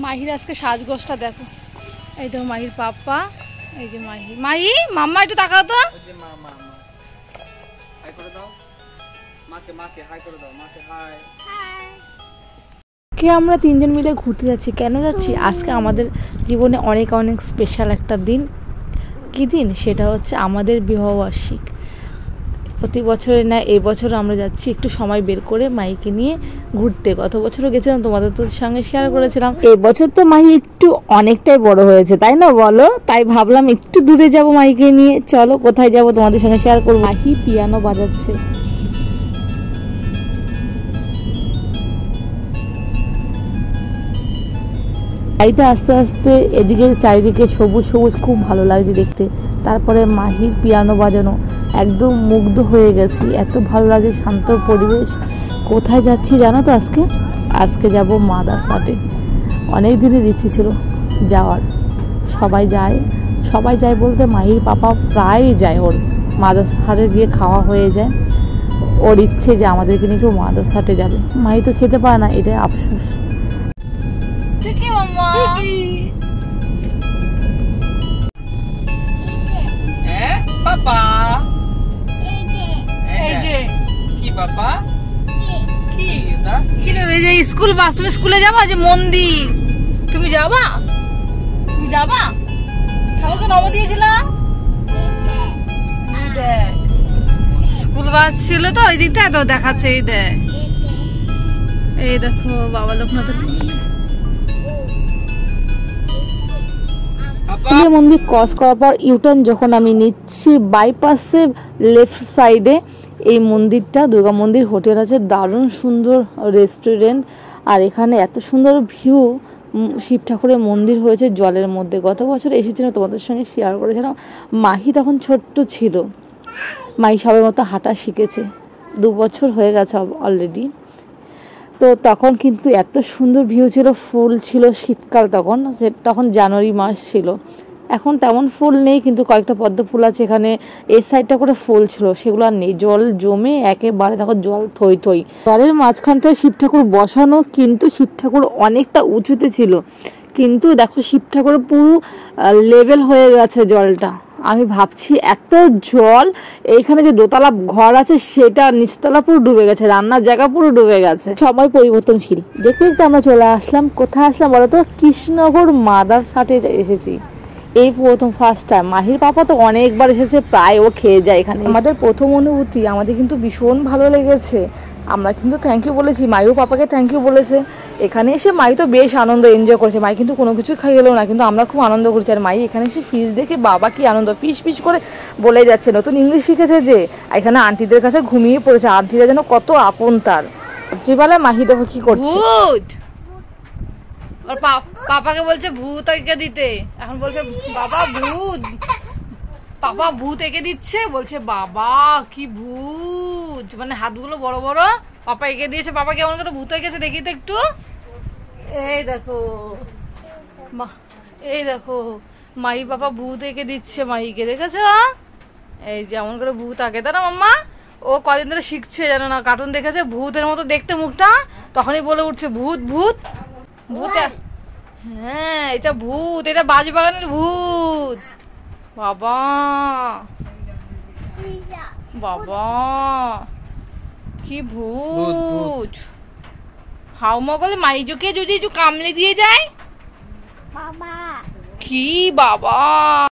মাহির আজকে সাজগোজটা দেখো। এই দেখো মাহির পাপা, এই যে মাহি। মাহি মাম্মা একটু তাকাও তো। কে আমরা তিনজন মিলে ঘুরতে যাচ্ছি। কেন যাচ্ছি? আজকে আমাদের জীবনে অনেক অনেক স্পেশাল একটা দিন। কী দিন? সেটা হচ্ছে আমাদের বিবাহবার্ষিক। প্রতি বছরের না এই বছর আমরা যাচ্ছি একটু সময় বের করে মাইকে নিয়ে ঘুরতে। গত বছরও গেছিলাম, তোমাদের তো সঙ্গে শেয়ার করেছিলাম। এই বছর তো মাহি একটু অনেকটাই বড় হয়েছে, তাই না বলো? তাই ভাবলাম একটু দূরে যাব মাইকে নিয়ে। চলো কোথায় যাব তোমাদের সঙ্গে শেয়ার করবো। মাহি পিয়ানো বাজাচ্ছে। গাড়িতে আস্তে আস্তে এদিকে চারিদিকে সবুজ সবুজ, খুব ভালো লাগছে দেখতে। তারপরে মাহির পিয়ানো বাজানো, একদম মুগ্ধ হয়ে গেছি, এত ভালো লাগছে, শান্ত পরিবেশ। কোথায় যাচ্ছি জানো তো? আজকে যাব মাদারসাটে। অনেক দিনের ইচ্ছে ছিল যাওয়ার। সবাই যায় বলতে মাহির পাপা প্রায় যায়। ওর মাদারসাটে গিয়ে খাওয়া হয়ে যায়। ওর ইচ্ছে যে আমাদেরকে নিয়ে কেউ মাদারসাটে যাবে। মাহি তো খেতে পারে না, এটাই আফসোস। স্কুল বাস, তুমি স্কুলে যাবা? যে মন্দির তুমি যাবা? ঠাকুরকে নব দিয়েছিল। স্কুল বাস ছিল তো ওই দিকটা তো দেখাচ্ছে। এই দেখো বাবা লোকনাথের মন্দির ক্রস করার পর ইউটার্ন যখন আমি নিচ্ছি বাইপাসে লেফট সাইডে এই মন্দিরটা দুর্গা মন্দির হোটেল আছে, দারুণ সুন্দর রেস্টুরেন্ট। আর এখানে এত সুন্দর ভিউ, শিব ঠাকুরের মন্দির হয়েছে জলের মধ্যে। গত বছর এসেছিলাম, তোমাদের সঙ্গে শেয়ার করেছিলাম। মাহি তখন ছোট্ট ছিল। মাহি সবার মতো হাঁটা শিখেছে, 2 বছর হয়ে গেছে অলরেডি। তো তখন কিন্তু এত সুন্দর ভিউ ছিল, ফুল ছিল, শীতকাল তখন জানুয়ারি মাস ছিল। এখন তেমন ফুল নেই, কিন্তু কয়েকটা পদ্ম ফুল আছে এখানে। এই সাইডটা করে ফুল ছিল, সেগুলো আর নেই। জল জমে একেবারে তখন জল থই থই। জলের মাঝখানটায় শিব ঠাকুর বসানো, কিন্তু শিব ঠাকুর অনেকটা উঁচুতে ছিল। কিন্তু দেখো শিব ঠাকুর পুরো লেভেল হয়ে গেছে জলটা। আমি ভাবছি এত জল, এইখানে যে দোতলা ঘর আছে সেটা নিচতলা পুরো ডুবে গেছে, রান্নার জায়গা পুরো ডুবে গেছে। সময় পরিবর্তনশীল। দেখতে দেখতে আমরা চলে আসলাম, কোথায় আসলাম বলতো? কৃষ্ণনগর মাদারসাটে এসেছি। এই প্রথম ফার্স্ট টাইম। মাহির পাপা তো অনেকবার এসেছে, প্রায় ও খেয়ে যায় এখানে। আমাদের প্রথম অনুভূতি, আমাদের কিন্তু ভীষণ ভালো লেগেছে। আমরা কিন্তু থ্যাংক ইউ বলেছি, মাইও পাপাকে থ্যাংক ইউ বলেছে। এখানে এসে মাই তো বেশ আনন্দ এনজয় করেছে। মাই কিন্তু কোনো কিছু খাইলো না, কিন্তু আমরা খুব আনন্দ করছি। আর মাই এখানে এসে ফিশ দেখে বাবা কি আনন্দ, পিস পিস করে বলে যাচ্ছে। নতুন ইংলিশ শিখেছে যে, এখানে আন্টিদের কাছে ঘুমিয়ে পড়েছে। আন্টিরা যেন কত আপন তার। রাত্রিবেলা মাহি দেখো কি করছে। ওর পাপাকে বলছে ভূত এঁকে দিতে, এখন বলছে বাবা ভূত। পাপা ভূত এঁকে দিচ্ছে, বলছে বাবা কি ভূত, মানে হাতগুলো বড় বড় পাপা এঁকে দিয়েছে। পাপা কেমন করে ভূত এঁকেছে দেখি তো একটু। এই দেখো মাহি পাপা ভূত এঁকে দিচ্ছে মাহিকে, দেখেছ? এই যেমন করে ভূত আঁকে, তাই না মাম্মা? ও কদিন ধরে শিখছে জানো না, কার্টুন দেখেছে, ভূতের মতো দেখতে মুখটা, তখনই বলে উঠছে ভূত ভূত ভূত। হ্যাঁ এটা ভূত, এটা বাজবাগানের ভূত। বাবা বাবা কি ভূত। হাউমা করলে মাইজুকে যদি কামলে দিয়ে যায়। বাবা কি বাবা।